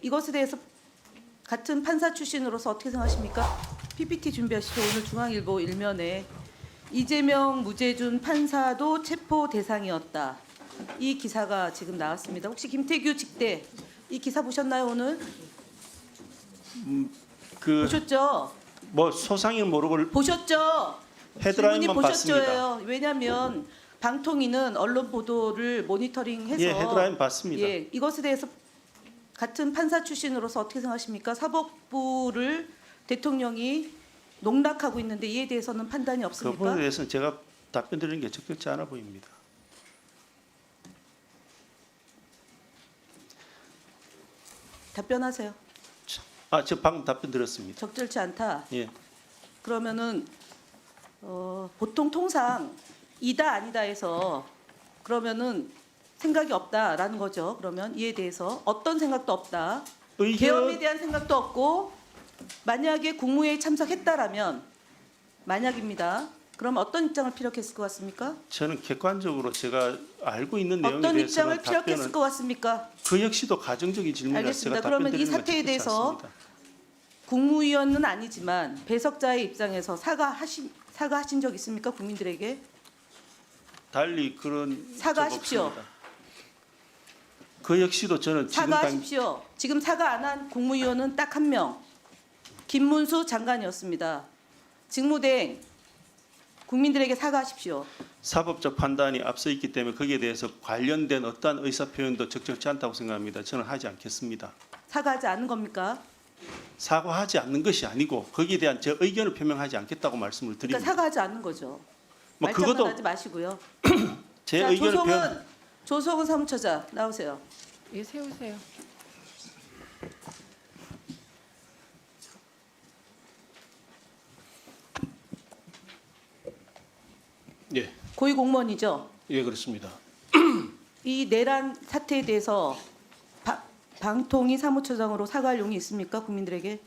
이것에 대해서 같은 판사 출신으로서 어떻게 생각하십니까? PPT 준비하시죠. 오늘 중앙일보 일면에 이재명 무죄준 판사도 체포 대상이었다. 이 기사가 지금 나왔습니다. 혹시 김태규 직대 이 기사 보셨나요 오늘? 보셨죠? 뭐 소상인 모르고 보셨죠? 헤드라인만 질문이 봤습니다. 보셨죠예요. 왜냐하면 방통위는 언론 보도를 모니터링해서 예, 헤드라인 봤습니다. 예, 이것에 대해서 같은 판사 출신으로서 어떻게 생각하십니까? 사법부를 대통령이 농락하고 있는데 이에 대해서는 판단이 그 없습니까? 부분에 대해서는 제가 답변 드리는 게 적절치 않아 보입니다. 답변하세요. 저 방금 답변 드렸습니다. 적절치 않다. 예. 그러면은 보통 통상 이다 아니다 해서 그러면은 생각이 없다라는 거죠. 그러면 이에 대해서 어떤 생각도 없다. 계엄에 대한 생각도 없고 만약에 국무회의 참석했다라면 만약입니다. 그럼 어떤 입장을 피력했을 것 같습니까? 저는 객관적으로 제가 알고 있는 내용에 어떤 대해서는 입장을 피력했을 답변은 것 같습니까? 그 역시도 가정적인 질문이라서 알겠습니다. 제가 답변 그러면 이 드리는 건 사태에 적절치 대해서 않습니다. 국무위원은 아니지만 배석자의 입장에서 사과하신 적 있습니까? 국민들에게? 달리 그런 사과하십시오. 적 없습니다. 그 역시도 저는 지금 사과하십시오. 지금 사과 안 한 국무위원은 딱 한 명. 김문수 장관이었습니다. 직무대행 국민들에게 사과하십시오. 사법적 판단이 앞서 있기 때문에 거기에 대해서 관련된 어떠한 의사 표현도 적절치 않다고 생각합니다. 저는 하지 않겠습니다. 사과하지 않은 겁니까? 사과하지 않는 것이 아니고 거기에 대한 제 의견을 표명하지 않겠다고 말씀을 그러니까 드립니다. 사과하지 않는 거죠. 뭐 말장난 그것도 하지 마시고요. 제 자, 의견을 표현. 조성은 사무처장 나오세요. 예, 세우세요. 예, 고위 공무원이죠. 예 그렇습니다. 이 내란 사태에 대해서 방통위 사무처장으로 사과할 용이 있습니까? 국민들에게?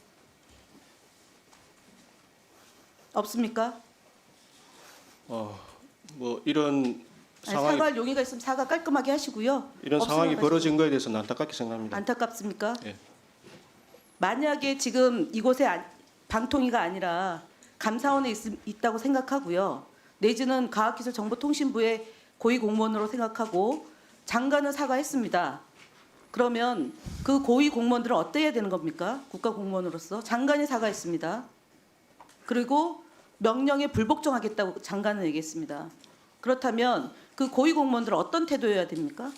없습니까? 뭐 이런 아니, 상황이 사과할 용의가 있으면 사과 깔끔하게 하시고요. 이런 없으면 상황이 하시고. 벌어진 거에 대해서는 안타깝게 생각합니다. 안타깝습니까? 예. 만약에 지금 이곳에 방통위가 아니라 감사원에 있다고 생각하고요. 내지는 과학기술정보통신부의 고위공무원으로 생각하고 장관은 사과했습니다. 그러면 그 고위공무원들은 어때야 되는 겁니까? 국가공무원으로서 장관이 사과했습니다. 그리고 명령에 불복종하겠다고 장관은 얘기했습니다. 그렇다면 그 고위공무원들은 어떤 태도여야 됩니까?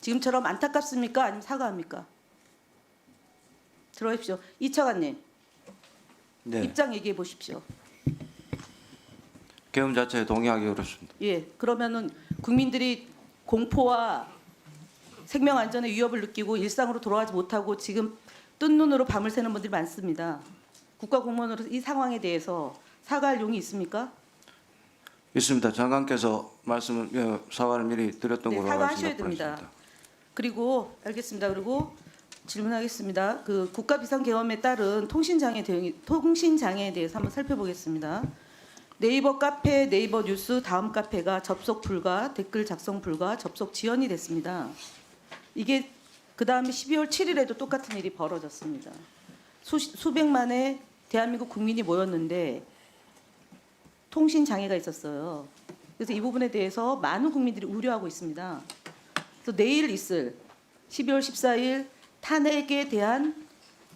지금처럼 안타깝습니까? 아니면 사과합니까? 들어오십시오. 이차관님 네, 입장 얘기해 보십시오. 계엄 자체에 동의하기 어렵습니다. 예, 그러면은 국민들이 공포와 생명 안전의 위협을 느끼고 일상으로 돌아가지 못하고 지금 뜬 눈으로 밤을 새는 분들이 많습니다. 국가공무원으로서 이 상황에 대해서 사과할 용이 있습니까? 있습니다. 장관께서 말씀을 사과를 미리 드렸던 네, 걸로 사과하셔야 알고 됩니다. 있습니다. 그리고 알겠습니다. 그리고 질문하겠습니다. 그 국가 비상계엄에 따른 통신장애에 대해서 한번 살펴보겠습니다. 네이버 카페, 네이버 뉴스 다음 카페가 접속 불가, 댓글 작성 불가, 접속 지연이 됐습니다. 이게 그 다음에 12월 7일에도 똑같은 일이 벌어졌습니다. 수백만의 대한민국 국민이 모였는데 통신 장애가 있었어요. 그래서 이 부분에 대해서 많은 국민들이 우려하고 있습니다. 그래서 내일 있을 12월 14일 탄핵에 대한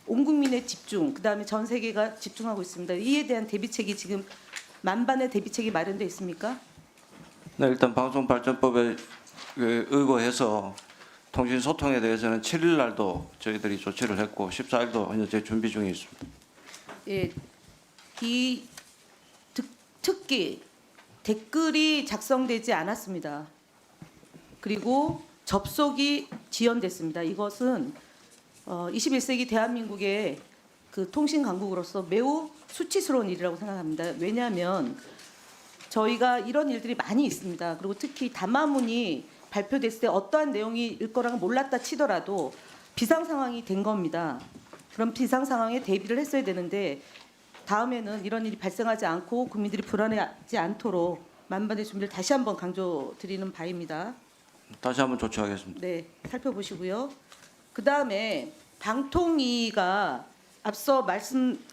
온 국민의 집중, 그다음에 전 세계가 집중하고 있습니다. 이에 대한 대비책이 지금 만반의 대비책이 마련돼 있습니까? 네, 일단 방송발전법에 의거해서 통신 소통에 대해서는 7일 날도 저희들이 조치를 했고 14일도 현재 준비 중에 있습니다. 예, 이 특히 댓글이 작성되지 않았습니다. 그리고 접속이 지연됐습니다. 이것은 21세기 대한민국의 그 통신 강국으로서 매우 수치스러운 일이라고 생각합니다. 왜냐하면 저희가 이런 일들이 많이 있습니다. 그리고 특히 담화문이 발표됐을 때 어떠한 내용일 거라고 몰랐다 치더라도 비상 상황이 된 겁니다. 그럼 비상 상황에 대비를 했어야 되는데 다음에는 이런 일이 발생하지 않고 국민들이 불안해하지 않도록 만반의 준비를 다시 한번 강조드리는 바입니다. 다시 한번 조치하겠습니다. 네, 살펴보시고요. 그 다음에 방통위가 앞서 말씀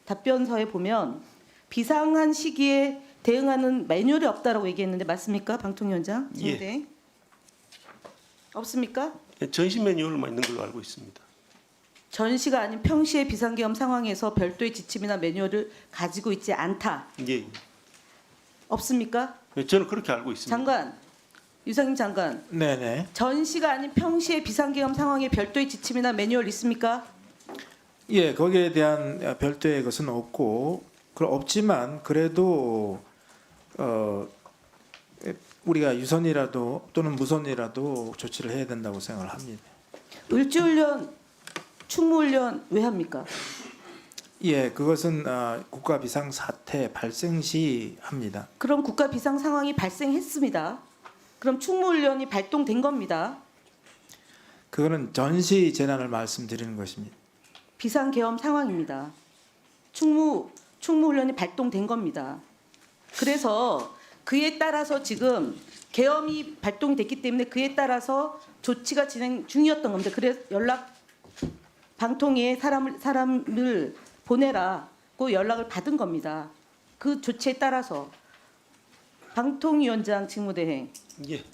답변서에 보면 비상한 시기에 대응하는 매뉴얼이 없다라고 얘기했는데 맞습니까, 방통위원장? 예. 네. 없습니까? 전시 매뉴얼만 있는 걸로 알고 있습니다. 전시가 아닌 평시의 비상계엄 상황에서 별도의 지침이나 매뉴얼을 가지고 있지 않다. 예. 없습니까? 저는 그렇게 알고 있습니다. 장관, 유상임 장관, 네네. 전시가 아닌 평시의 비상계엄 상황에 별도의 지침이나 매뉴얼 있습니까? 예, 거기에 대한 별도의 것은 없고, 없지만 그래도 우리가 유선이라도 또는 무선이라도 조치를 해야 된다고 생각을 합니다. 을지훈련, 충무훈련 왜 합니까? 예, 그것은 국가 비상 사태 발생 시 합니다. 그럼 국가 비상 상황이 발생했습니다. 그럼 충무훈련이 발동된 겁니다. 그거는 전시 재난을 말씀드리는 것입니다. 비상계엄 상황입니다. 충무훈련이 발동된 겁니다. 그래서 그에 따라서 지금 계엄이 발동이 됐기 때문에 그에 따라서 조치가 진행 중이었던 겁니다. 그래서 방통위에 사람을 보내라고 연락을 받은 겁니다. 그 조치에 따라서 방통위원장 직무대행 예.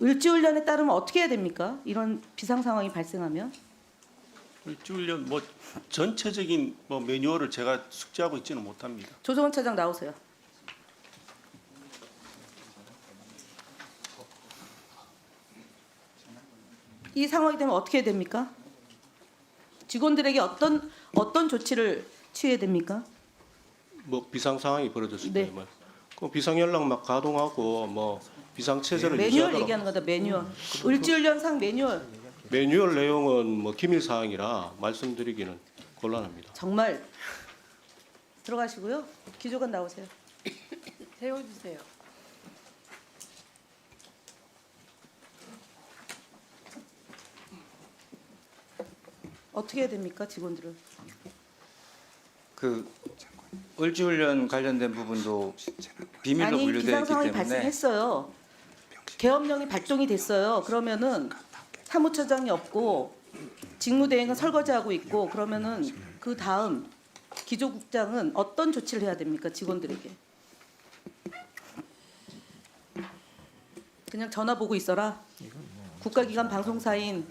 을지훈련에 따르면 어떻게 해야 됩니까? 이런 비상 상황이 발생하면 일주일년 뭐 전체적인 뭐 매뉴얼을 제가 숙지하고 있지는 못합니다. 조성원 차장 나오세요. 이 상황이 되면 어떻게 해야 됩니까? 직원들에게 어떤 조치를 취해야 됩니까? 뭐 비상 상황이 벌어졌을 네. 때 뭐, 그 비상 연락 막 가동하고 뭐 비상 체제를 매뉴얼 유지하도록 얘기하는 거다. 매뉴얼. 을지훈련상 매뉴얼. 매뉴얼 내용은 뭐 기밀 사항이라 말씀드리기는 곤란합니다. 정말 들어가시고요. 기조관 나오세요. 세워주세요. 어떻게 해야 됩니까, 직원들은? 그 을지훈련 관련된 부분도 비밀로 아니 분류되어 비상 있기 상황이 때문에 발생했어요. 계엄령이 발동이 됐어요. 그러면은 사무처장이 없고 직무대행은 설거지하고 있고 그러면은 그 다음 기조국장은 어떤 조치를 해야 됩니까, 직원들에게? 그냥 전화 보고 있어라. 국가기관 방송사인